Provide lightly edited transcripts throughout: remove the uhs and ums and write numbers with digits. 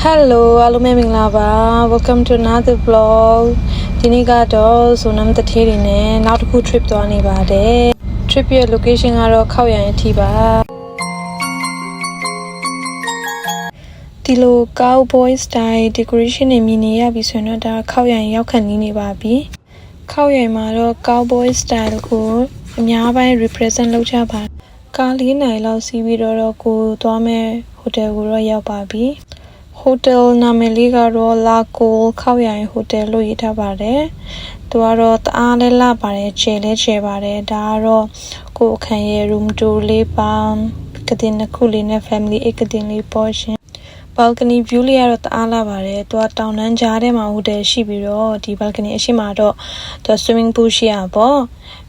Hello အားလုံးပဲမင်္ဂလာပါ Welcome to another vlog ဒီနေ့ကတော့ဆိုနမ်တထေးတွေနဲ့နောက်တစ်ခု trip သွားနေပါတယ် trip ရဲ့ location ကတော့ခောက်ရံအထိပါဒီလို cowboy style decoration တွေမြင်နေရပြီဆိုရင်တော့ဒါခောက်ရံရောက်ခံနေပါပြီခောက်ရံမှာတော့ cowboy style ကိုအများပိုင်း represent လုပ်ကြပါကား၄နိုင်လောက်စီးပြီးတော့ကိုသွားမယ်ဟိုတယ်ကိုတော့ရောက်ပါပြီဟိုတယ်နာမည်လေးကတော့လာကိုခောက်ရံဟိုတယ်လို့ရေးထားပါတယ်သူကတော့တအားလဲလာပါတယ်ချဲလဲချဲပါတယ်ဒါကတော့ကိုအခန်းရဲ့ room tour လေးပါကတင်တစ်ခုလေးနဲ့ family အိတ်ကတင်လေးပေါ်ရှင် balcony view လေးကတော့တအားလာပါတယ်သူကတောင်တန်းကြားထဲမှာဟိုတယ်ရှိပြီးတော့ဒီ balcony အရှိမတော့သူ swimming pool ရှိရပေါ့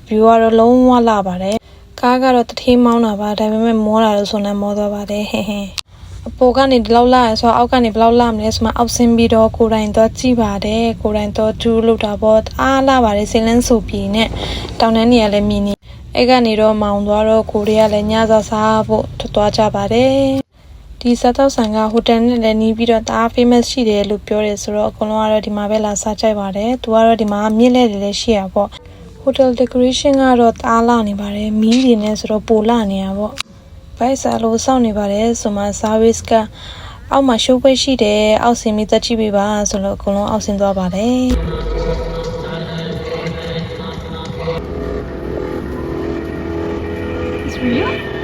view ကတော့လုံးဝလာပါတယ်ကားကတော့တထေးမောင်းတာပါဒါပေမဲ့မောတာလို့ဆိုနေမောသွားပါတယ်ဟဲ့ဟဲ့အပေါ်ကနေဒီလောက်လာရဆိုအောက်ကနေဘယ်လောက်လာမလဲဆိုမှအောက်ဆင်းပြီးတော့ကိုယ်တိုင်တော့ကြည့်ပါတယ်ကိုယ်တိုင်တော့ဒူးလို့တာပေါ့အားလာပါတယ်စင်လန်းဆိုပြီးနဲ့တောင်တန်းနေရလဲမြင်နေအဲ့ကနေတော့မောင်သွားတော့ကိုရီးယားလည်းညစာစားဖို့ထွက်သွားကြပါတယ်ဒီစားတော့ဆိုင်ကဟိုတယ်နဲ့လည်းနီးပြီးတော့တအား famous ရှိတယ်လို့ပြောတယ်ဆိုတော့အကုန်လုံးကတော့ဒီမှာပဲလာစားကြိုက်ပါတယ်သူကတော့ဒီမှာမြင့်လက်တွေလည်းရှိရပေါ့hotel decoration ကတော့တအားလာနေပါတယ်မီးတွေနဲ့ဆိုတော့ပိုလာနေရပေါ့ဘိုက်စာလို့စောင့်နေပါတယ်ဆိုမှ service ကအောက်မှာရှိုးခွဲရှိတယ်အောက်ဆင်းပြီးတက်ကြည့်ပေးပါဆိုတော့အကုန်လုံးအောက်ဆင်းသွားပါတယ် It's real?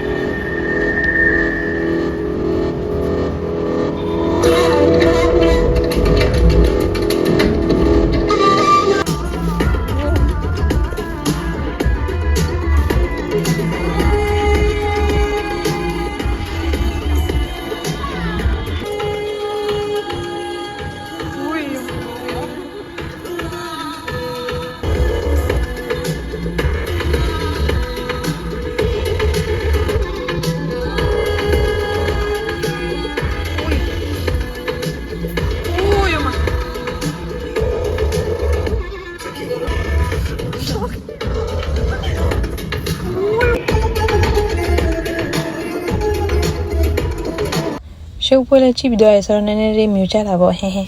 ရှုပ်ပွဲလေးကြည့်ပြီးတော့ရဆိုတော့နည်းနည်းလေးမြူကြတာပေါ့ဟဲ့ဟဲ့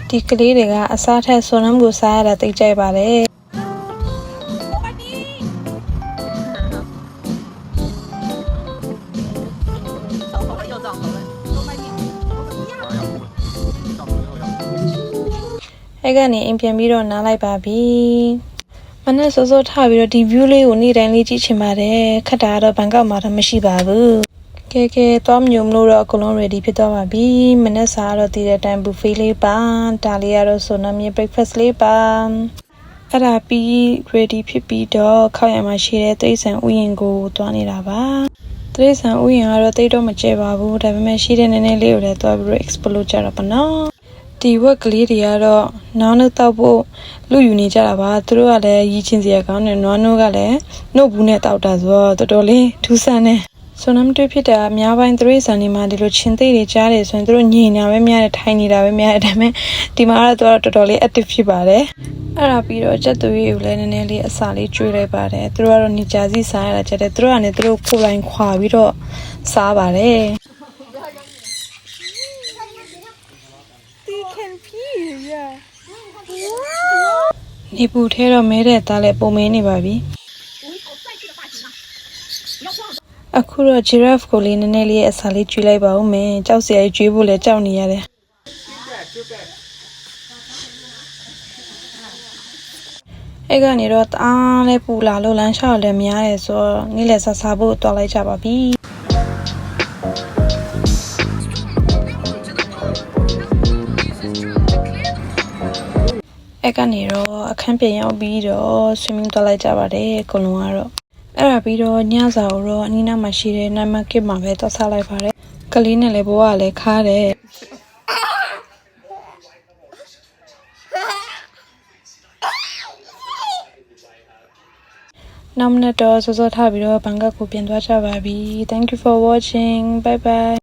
ဒီကလေးတွေကအစားထက်ဆွန်နမ်းကိုစားရတာတိတ်ကြိုက်ပါတယ်အဲ့ကနေအိမ်ပြန်ပြီးတော့နားလိုက်ပါပြီမနေ့စောစောထားပြီးတော့ဒီ view လေးကိုနေ့တိုင်းလေးကြည့်ချင်ပါတယ်ခက်တာကတော့ဘန်ကောက်မှာတော့မရှိပါဘူးကဲသွားမြုံလို့တော့အကုန်လုံး ready ဖြစ်သွားပါပြီမနေ့စားတော့တည်တဲ့အတိုင်း buffet လေးပါဒါလေးကတော့ဆိုနမ်းမြေ breakfast လေးပါအဲ့ဒါပြီး ready ဖြစ်ပြီးတော့ခောက်ရံမှာရှိတဲ့တိရစ္ဆာန်ဥယျာဉ်ကိုသွားနေတာပါတိရစ္ဆာန်ဥယျာဉ်ကတော့တိတ်တော့မကျဲပါဘူးဒါပေမဲ့ရှိတဲ့နည်းနည်းလေးကိုလည်းသွားပြီး explore လုပ်ကြတော့ပါနော်ဒီဝက်ကလေးတွေကတော့နွားနို့တောက်ဖို့လူယူနေကြတာပါသူတို့ကလည်းရည်ချင်းစရာကောင်းတယ်နွားနို့ကလည်းနှုတ်ဘူးနဲ့တောက်တာဆိုတော့တော်တော်လေးထူးဆန်းတယ်ဆိုနမ်းတွေ့ဖြစ်တာအများပိုင်းသူတို့စံနေမှာဒီလိုချင်းသိတွေကြားတယ်ဆိုရင်သူတို့ညင်နေတာပဲများတယ်ထိုင်နေတာပဲများတယ်ဒါပေမဲ့ဒီမှာကတော့တော်တော်လေး active ဖြစ်ပါတယ်အဲ့ဒါပြီးတော့ချက်သွေးကိုလည်းနည်းနည်းလေးအစာလေးကျွေးလိုက်ပါတယ်သူတို့ကတော့နေကြစီစားရတာကြတယ်သူတို့ကနေသူတို့ကိုယ်တိုင်ခွာပြီးတော့စားပါတယ်နေပူထဲတော့မဲတဲ့သားလည်းပုံမင်းနေပါပြီအခုတော့ giraffe ကိုလေးနည်းနည်းလေးအစာလေးကျွေးလိုက်ပါဦးမယ်ကြောက်စရာကြီးကျွေးဖို့လည်းကြောက်နေရတယ်အဲ့ကနေတော့တအားလဲပူလာလို့လမ်းလျှောက်လည်းများတယ်ဆိုတော့နေ့လည်စားဖို့တွားလိုက်ကြပါပြီအဲ့ကနေတော့အခန်းပြန်ရောက်ပြီးတော့ swimming တွားလိုက်ကြပါတယ်အကုန်လုံးကတော့အဲ့ဒါပြီးတော့ညစာကိုတော့အနီးနားမှာရှိတဲ့ night market မှာပဲသွားစားလိုက်ပါတယ်ကလေးနဲ့လည်းဘဝကလည်းခါတယ်နောက်မနေ့တော့စောစောထားပြီးတော့ဘန်ကောက်ကိုပြန်သွားကြပါပြီ Thank you for watching bye bye